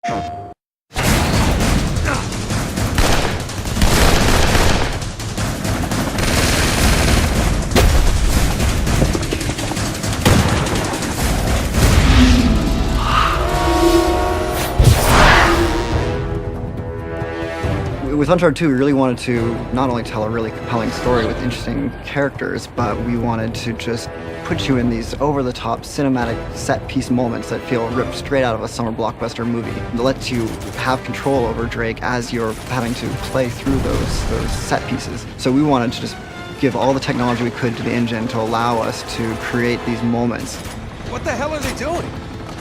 With Uncharted 2, we really wanted to not only tell a really compelling story with interesting characters, but we wanted to just put you in these over-the-top cinematic set-piece moments that feel ripped straight out of a summer blockbuster movie. It lets you have control over Drake as you're having to play through those set pieces. So we wanted to just give all the technology we could to the engine to allow us to create these moments. What the hell are they doing?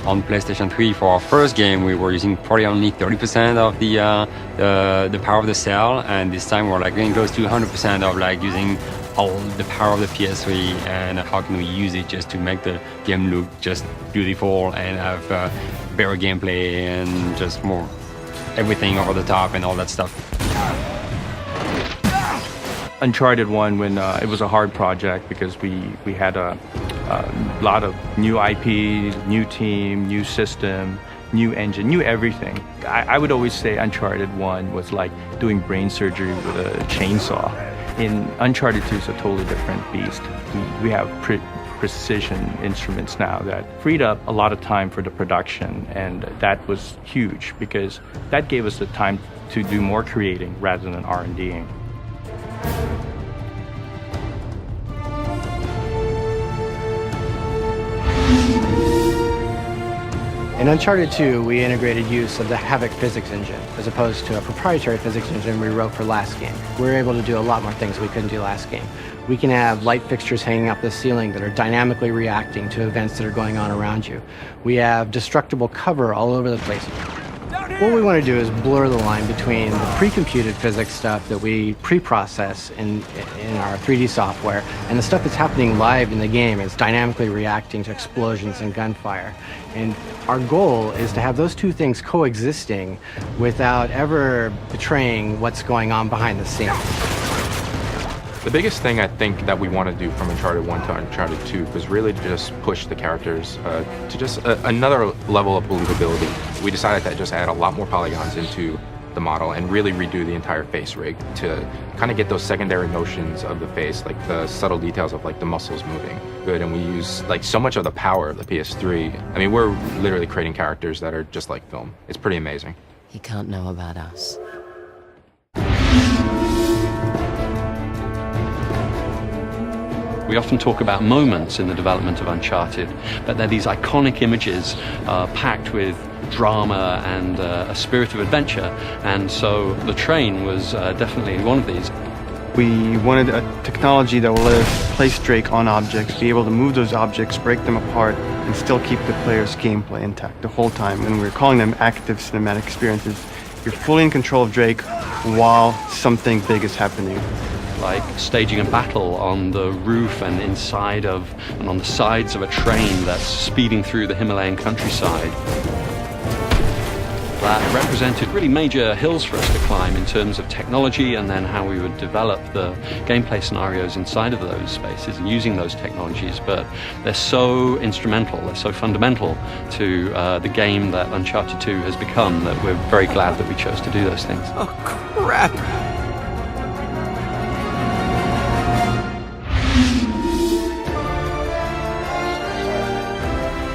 On PlayStation 3, for our first game, we were using probably only 30% of the power of the cell, and this time we're like getting close to 100% of like using all the power of the PS3, and how can we use it just to make the game look just beautiful and have better gameplay and just more everything over the top and all that stuff. Uncharted 1, when it was a hard project because we had a lot of new IPs, new team, new system, new engine, new everything. I would always say Uncharted 1 was like doing brain surgery with a chainsaw. In Uncharted 2 is a totally different beast. We have precision instruments now that freed up a lot of time for the production, and that was huge because that gave us the time to do more creating rather than R&Ding. In Uncharted 2, we integrated use of the Havoc physics engine, as opposed to a proprietary physics engine we wrote for last game. We're able to do a lot more things we couldn't do last game. We can have light fixtures hanging up the ceiling that are dynamically reacting to events that are going on around you. We have destructible cover all over the place. What we want to do is blur the line between the pre-computed physics stuff that we pre-process in our 3D software and the stuff that's happening live in the game. It's dynamically reacting to explosions and gunfire. And our goal is to have those two things coexisting without ever betraying what's going on behind the scenes. The biggest thing I think that we want to do from Uncharted 1 to Uncharted 2 was really to just push the characters to just another level of believability. We decided to just add a lot more polygons into the model and really redo the entire face rig to kind of get those secondary notions of the face, like the subtle details of like the muscles moving good. And we use like so much of the power of the PS3. I mean, we're literally creating characters that are just like film. It's pretty amazing. He can't know about us. We often talk about moments in the development of Uncharted, but they're these iconic images packed with drama and a spirit of adventure, and so the train was definitely one of these. We wanted a technology that will let us place Drake on objects, be able to move those objects, break them apart, and still keep the player's gameplay intact the whole time. And we're calling them active cinematic experiences. You're fully in control of Drake while something big is happening. Like staging a battle on the roof and inside of and on the sides of a train that's speeding through the Himalayan countryside. That represented really major hills for us to climb in terms of technology, and then how we would develop the gameplay scenarios inside of those spaces and using those technologies. But they're so instrumental, they're so fundamental to the game that Uncharted 2 has become that we're very glad that we chose to do those things. Oh, crap!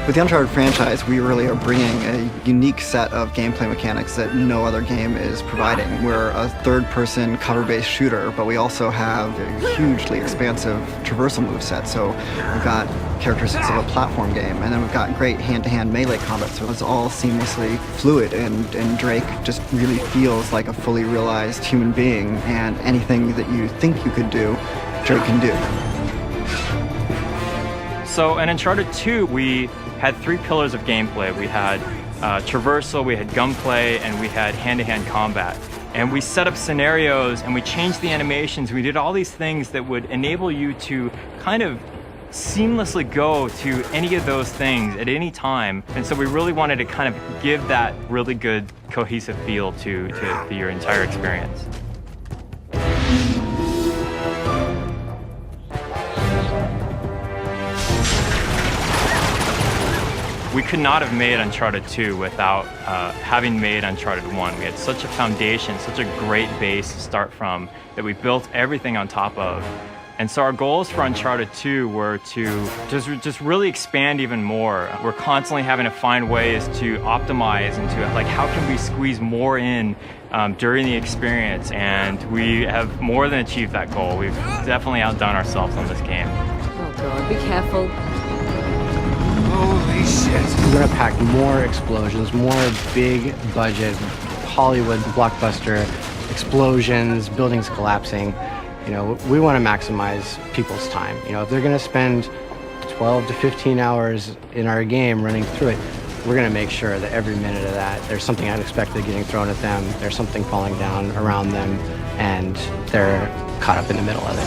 With the Uncharted franchise, we really are bringing a unique set of gameplay mechanics that no other game is providing. We're a third-person cover-based shooter, but we also have a hugely expansive traversal moveset. So we've got characteristics of a platform game, and then we've got great hand-to-hand melee combat, so it's all seamlessly fluid, and Drake just really feels like a fully realized human being, and anything that you think you could do, Drake can do. So in Uncharted 2, we had three pillars of gameplay. We had traversal, we had gunplay, and we had hand-to-hand combat. And we set up scenarios, and we changed the animations. We did all these things that would enable you to kind of seamlessly go to any of those things at any time. And so we really wanted to kind of give that really good cohesive feel to your entire experience. We could not have made Uncharted 2 without having made Uncharted 1. We had such a foundation, such a great base to start from that we built everything on top of. And so our goals for Uncharted 2 were to just really expand even more. We're constantly having to find ways to optimize into like how can we squeeze more in during the experience, and we have more than achieved that goal. We've definitely outdone ourselves on this game. Oh God, be careful. Holy shit. We're gonna pack more explosions, more big budget, Hollywood blockbuster explosions, buildings collapsing. You know, we want to maximize people's time. You know, if they're going to spend 12 to 15 hours in our game running through it, we're going to make sure that every minute of that, there's something unexpected getting thrown at them, there's something falling down around them, and they're caught up in the middle of it.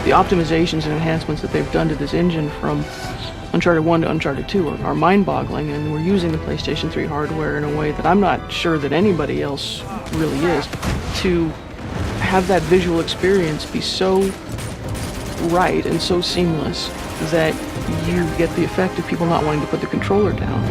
The optimizations and enhancements that they've done to this engine from Uncharted 1 to Uncharted 2 are mind-boggling, and we're using the PlayStation 3 hardware in a way that I'm not sure that anybody else really is. To have that visual experience be so right and so seamless that you get the effect of people not wanting to put the controller down.